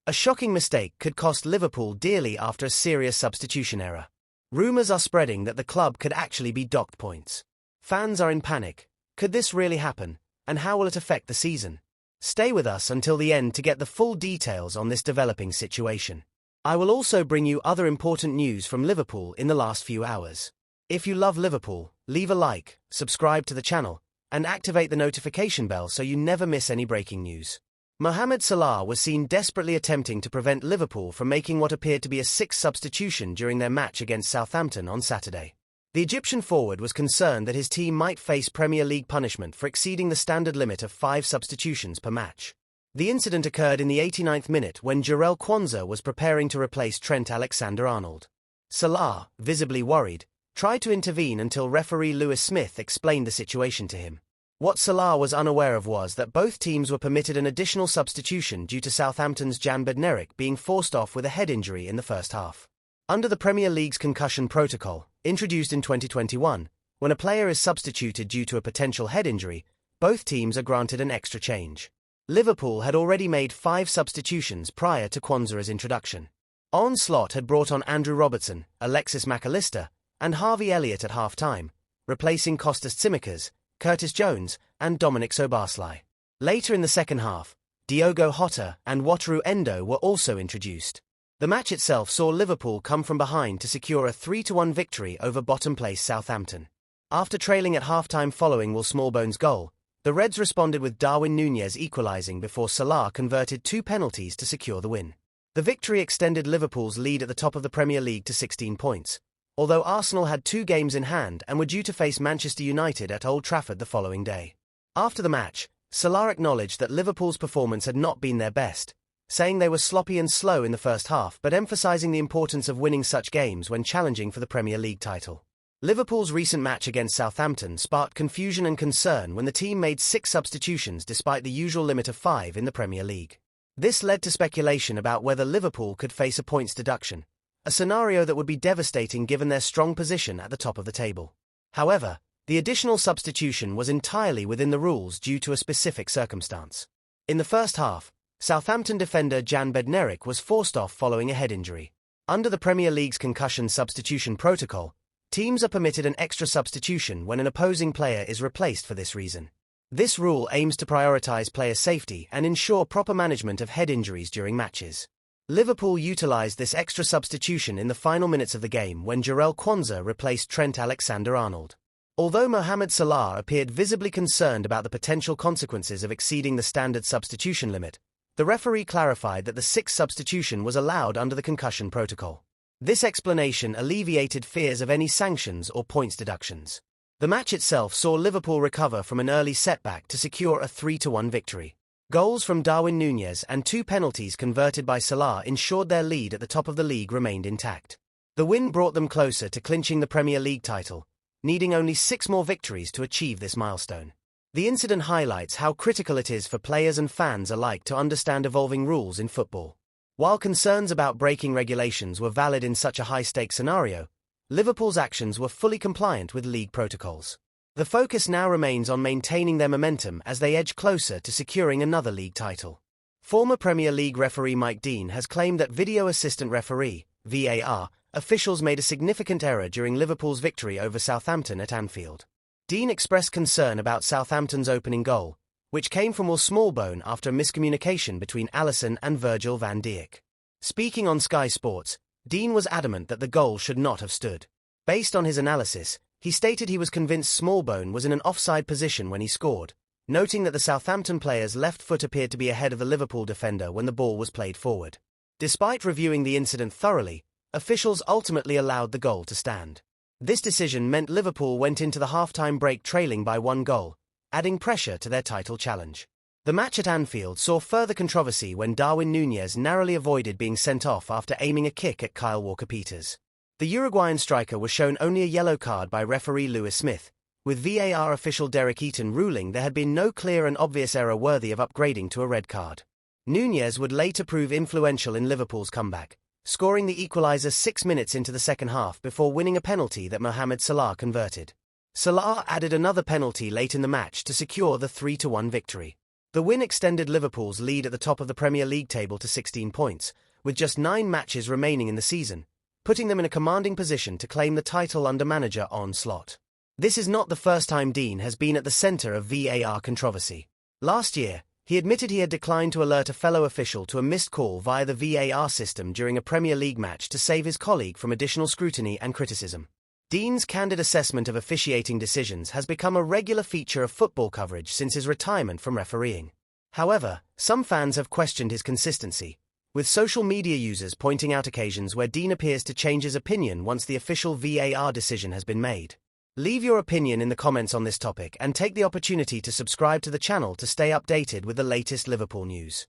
A shocking mistake could cost Liverpool dearly after a serious substitution error. Rumours are spreading that the club could actually be docked points. Fans are in panic. Could this really happen, and how will it affect the season? Stay with us until the end to get the full details on this developing situation. I will also bring you other important news from Liverpool in the last few hours. If you love Liverpool, leave a like, subscribe to the channel, and activate the notification bell so you never miss any breaking news. Mohamed Salah was seen desperately attempting to prevent Liverpool from making what appeared to be a sixth substitution during their match against Southampton on Saturday. The Egyptian forward was concerned that his team might face Premier League punishment for exceeding the standard limit of 5 substitutions per match. The incident occurred in the 89th minute when Jarell Quansah was preparing to replace Trent Alexander-Arnold. Salah, visibly worried, tried to intervene until referee Lewis Smith explained the situation to him. What Salah was unaware of was that both teams were permitted an additional substitution due to Southampton's Jan Bednarek being forced off with a head injury in the first half. Under the Premier League's concussion protocol, introduced in 2021, when a player is substituted due to a potential head injury, both teams are granted an extra change. Liverpool had already made 5 substitutions prior to Quansah's introduction. Arne Slot had brought on Andrew Robertson, Alexis Mac Allister, and Harvey Elliott at half-time, replacing Kostas Tsimikas, Curtis Jones, and Dominic Szoboszlai. Later in the second half, Diogo Jota and Wataru Endo were also introduced. The match itself saw Liverpool come from behind to secure a 3-1 victory over bottom-place Southampton. After trailing at half-time following Will Smallbone's goal, the Reds responded with Darwin Núñez equalising before Salah converted 2 penalties to secure the win. The victory extended Liverpool's lead at the top of the Premier League to 16 points, although Arsenal had 2 games in hand and were due to face Manchester United at Old Trafford the following day. After the match, Salah acknowledged that Liverpool's performance had not been their best, saying they were sloppy and slow in the first half but emphasising the importance of winning such games when challenging for the Premier League title. Liverpool's recent match against Southampton sparked confusion and concern when the team made 6 substitutions despite the usual limit of 5 in the Premier League. This led to speculation about whether Liverpool could face a points deduction, a scenario that would be devastating given their strong position at the top of the table. However, the additional substitution was entirely within the rules due to a specific circumstance. In the first half, Southampton defender Jan Bednarek was forced off following a head injury. Under the Premier League's concussion substitution protocol, teams are permitted an extra substitution when an opposing player is replaced for this reason. This rule aims to prioritise player safety and ensure proper management of head injuries during matches. Liverpool utilised this extra substitution in the final minutes of the game when Jarell Quansah replaced Trent Alexander-Arnold. Although Mohamed Salah appeared visibly concerned about the potential consequences of exceeding the standard substitution limit, the referee clarified that the 6th substitution was allowed under the concussion protocol. This explanation alleviated fears of any sanctions or points deductions. The match itself saw Liverpool recover from an early setback to secure a 3-1 victory. Goals from Darwin Núñez and 2 penalties converted by Salah ensured their lead at the top of the league remained intact. The win brought them closer to clinching the Premier League title, needing only 6 more victories to achieve this milestone. The incident highlights how critical it is for players and fans alike to understand evolving rules in football. While concerns about breaking regulations were valid in such a high-stakes scenario, Liverpool's actions were fully compliant with league protocols. The focus now remains on maintaining their momentum as they edge closer to securing another league title. Former Premier League referee Mike Dean has claimed that video assistant referee, VAR, officials made a significant error during Liverpool's victory over Southampton at Anfield. Dean expressed concern about Southampton's opening goal, which came from Will Smallbone after a miscommunication between Alisson and Virgil van Dijk. Speaking on Sky Sports, Dean was adamant that the goal should not have stood. Based on his analysis, he stated he was convinced Smallbone was in an offside position when he scored, noting that the Southampton player's left foot appeared to be ahead of the Liverpool defender when the ball was played forward. Despite reviewing the incident thoroughly, officials ultimately allowed the goal to stand. This decision meant Liverpool went into the half-time break trailing by 1 goal, adding pressure to their title challenge. The match at Anfield saw further controversy when Darwin Núñez narrowly avoided being sent off after aiming a kick at Kyle Walker-Peters. The Uruguayan striker was shown only a yellow card by referee Lewis Smith, with VAR official Derek Eaton ruling there had been no clear and obvious error worthy of upgrading to a red card. Núñez would later prove influential in Liverpool's comeback, scoring the equaliser 6 minutes into the second half before winning a penalty that Mohamed Salah converted. Salah added another penalty late in the match to secure the 3-1 victory. The win extended Liverpool's lead at the top of the Premier League table to 16 points, with just 9 matches remaining in the season, putting them in a commanding position to claim the title under manager Arne Slot. This is not the first time Dean has been at the centre of VAR controversy. Last year, he admitted he had declined to alert a fellow official to a missed call via the VAR system during a Premier League match to save his colleague from additional scrutiny and criticism. Dean's candid assessment of officiating decisions has become a regular feature of football coverage since his retirement from refereeing. However, some fans have questioned his consistency, with social media users pointing out occasions where Dean appears to change his opinion once the official VAR decision has been made. Leave your opinion in the comments on this topic and take the opportunity to subscribe to the channel to stay updated with the latest Liverpool news.